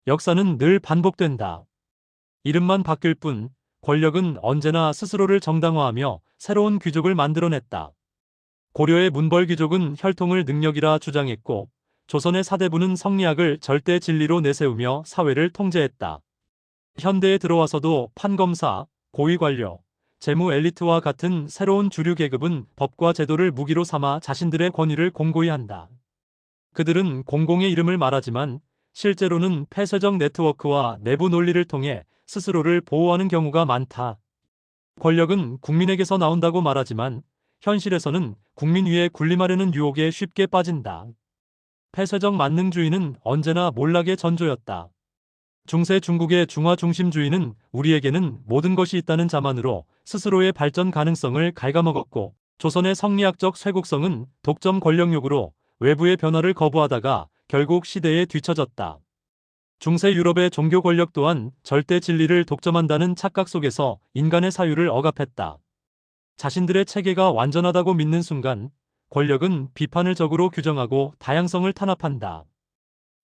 역사는 늘 반복된다. 이름만 바뀔 뿐 권력은 언제나 스스로를 정당화하며 새로운 귀족을 만들어냈다. 고려의 문벌 귀족은 혈통을 능력이라 주장했고, 조선의 사대부는 성리학을 절대 진리로 내세우며 사회를 통제했다. 현대에 들어와서도 판검사, 고위 관료, 재무 엘리트와 같은 새로운 주류 계급은 법과 제도를 무기로 삼아 자신들의 권위를 공고히 한다. 그들은 공공의 이름을 말하지만 실제로는 폐쇄적 네트워크와 내부 논리를 통해 스스로를 보호하는 경우가 많다. 권력은 국민에게서 나온다고 말하지만 현실에서는 국민 위에 군림하려는 유혹에 쉽게 빠진다. 폐쇄적 만능주의는 언제나 몰락의 전조였다. 중세 중국의 중화 중심주의는 우리에게는 모든 것이 있다는 자만으로 스스로의 발전 가능성을 갉아먹었고, 조선의 성리학적 쇄국성은 독점 권력욕으로 외부의 변화를 거부하다가 결국 시대에 뒤처졌다. 중세 유럽의 종교 권력 또한 절대 진리를 독점한다는 착각 속에서 인간의 사유를 억압했다. 자신들의 체계가 완전하다고 믿는 순간 권력은 비판을 적으로 규정하고 다양성을 탄압한다.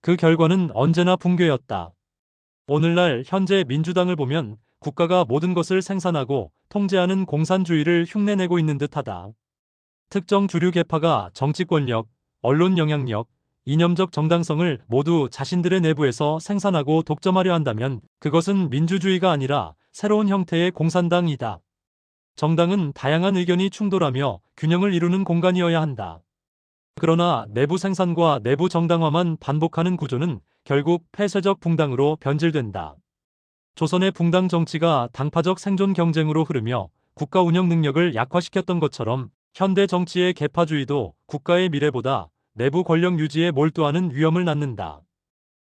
그 결과는 언제나 붕괴였다. 오늘날 현재 민주당을 보면 국가가 모든 것을 생산하고 통제하는 공산주의를 흉내내고 있는 듯하다. 특정 주류 계파가 정치 권력, 언론 영향력, 이념적 정당성을 모두 자신들의 내부에서 생산하고 독점하려 한다면 그것은 민주주의가 아니라 새로운 형태의 공산당이다. 정당은 다양한 의견이 충돌하며 균형을 이루는 공간이어야 한다. 그러나 내부 생산과 내부 정당화만 반복하는 구조는 결국 폐쇄적 붕당으로 변질된다. 조선의 붕당 정치가 당파적 생존 경쟁으로 흐르며 국가 운영 능력을 약화시켰던 것처럼 현대 정치의 계파주의도 국가의 미래보다 내부 권력 유지에 몰두하는 위험을 낳는다.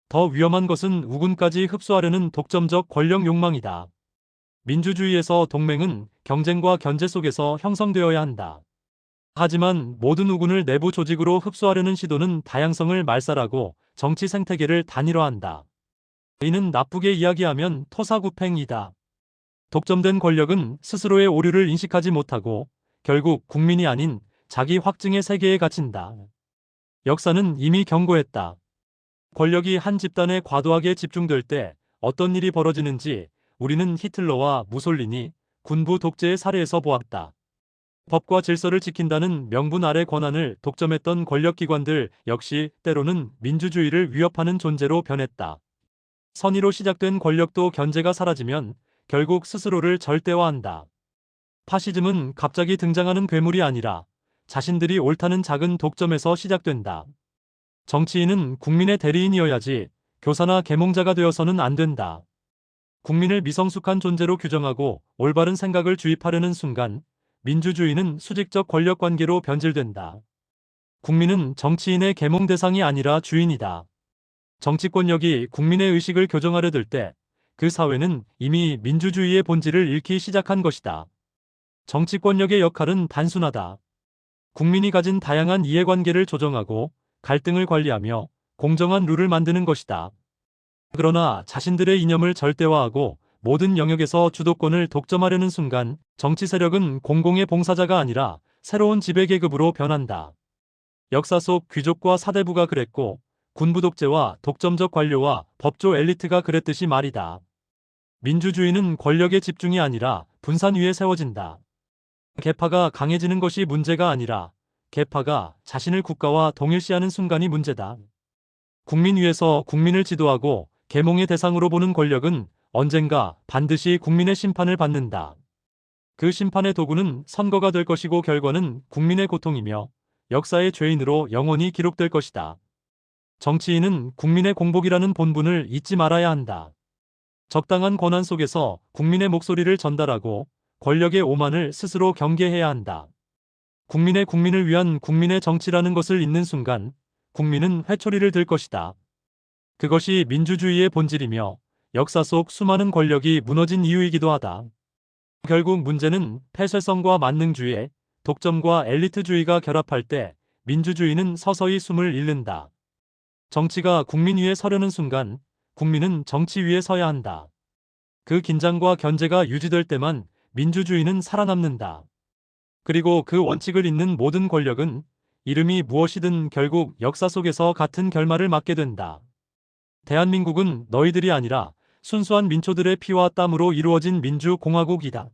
더 위험한 것은 우군까지 흡수하려는 독점적 권력 욕망이다. 민주주의에서 동맹은 경쟁과 견제 속에서 형성되어야 한다. 하지만 모든 우군을 내부 조직으로 흡수하려는 시도는 다양성을 말살하고 정치 생태계를 단일화한다. 이는 나쁘게 이야기하면 토사구팽이다. 독점된 권력은 스스로의 오류를 인식하지 못하고 결국 국민이 아닌 자기 확증의 세계에 갇힌다. 역사는 이미 경고했다. 권력이 한 집단에 과도하게 집중될 때 어떤 일이 벌어지는지 우리는 히틀러와 무솔리니, 군부 독재의 사례에서 보았다. 법과 질서를 지킨다는 명분 아래 권한을 독점했던 권력기관들 역시 때로는 민주주의를 위협하는 존재로 변했다. 선의로 시작된 권력도 견제가 사라지면 결국 스스로를 절대화한다. 파시즘은 갑자기 등장하는 괴물이 아니라 자신들이 옳다는 작은 독점에서 시작된다. 정치인은 국민의 대리인이어야지 교사나 계몽자가 되어서는 안 된다. 국민을 미성숙한 존재로 규정하고 올바른 생각을 주입하려는 순간 민주주의는 수직적 권력 관계로 변질된다. 국민은 정치인의 계몽 대상이 아니라 주인이다. 정치권력이 국민의 의식을 교정하려 들 때 그 사회는 이미 민주주의의 본질을 잃기 시작한 것이다. 정치권력의 역할은 단순하다. 국민이 가진 다양한 이해관계를 조정하고 갈등을 관리하며 공정한 룰을 만드는 것이다. 그러나 자신들의 이념을 절대화하고 모든 영역에서 주도권을 독점하려는 순간 정치 세력은 공공의 봉사자가 아니라 새로운 지배계급으로 변한다. 역사 속 귀족과 사대부가 그랬고 군부 독재와 독점적 관료와 법조 엘리트가 그랬듯이 말이다. 민주주의는 권력의 집중이 아니라 분산 위에 세워진다. 계파가 강해지는 것이 문제가 아니라 계파가 자신을 국가와 동일시하는 순간이 문제다. 국민 위에서 국민을 지도하고 계몽의 대상으로 보는 권력은 언젠가 반드시 국민의 심판을 받는다. 그 심판의 도구는 선거가 될 것이고 결과는 국민의 고통이며 역사의 죄인으로 영원히 기록될 것이다. 정치인은 국민의 공복이라는 본분을 잊지 말아야 한다. 적당한 권한 속에서 국민의 목소리를 전달하고 권력의 오만을 스스로 경계해야 한다. 국민을 위한 국민의 정치라는 것을 잊는 순간 국민은 회초리를 들 것이다. 그것이 민주주의의 본질이며 역사 속 수많은 권력이 무너진 이유이기도 하다. 결국 문제는 폐쇄성과 만능주의, 독점과 엘리트주의가 결합할 때 민주주의는 서서히 숨을 잃는다. 정치가 국민 위에 서려는 순간 국민은 정치 위에 서야 한다. 그 긴장과 견제가 유지될 때만 민주주의는 살아남는다. 그리고 그 원칙을 잇는 모든 권력은 이름이 무엇이든 결국 역사 속에서 같은 결말을 맞게 된다. 대한민국은 너희들이 아니라 순수한 민초들의 피와 땀으로 이루어진 민주공화국이다.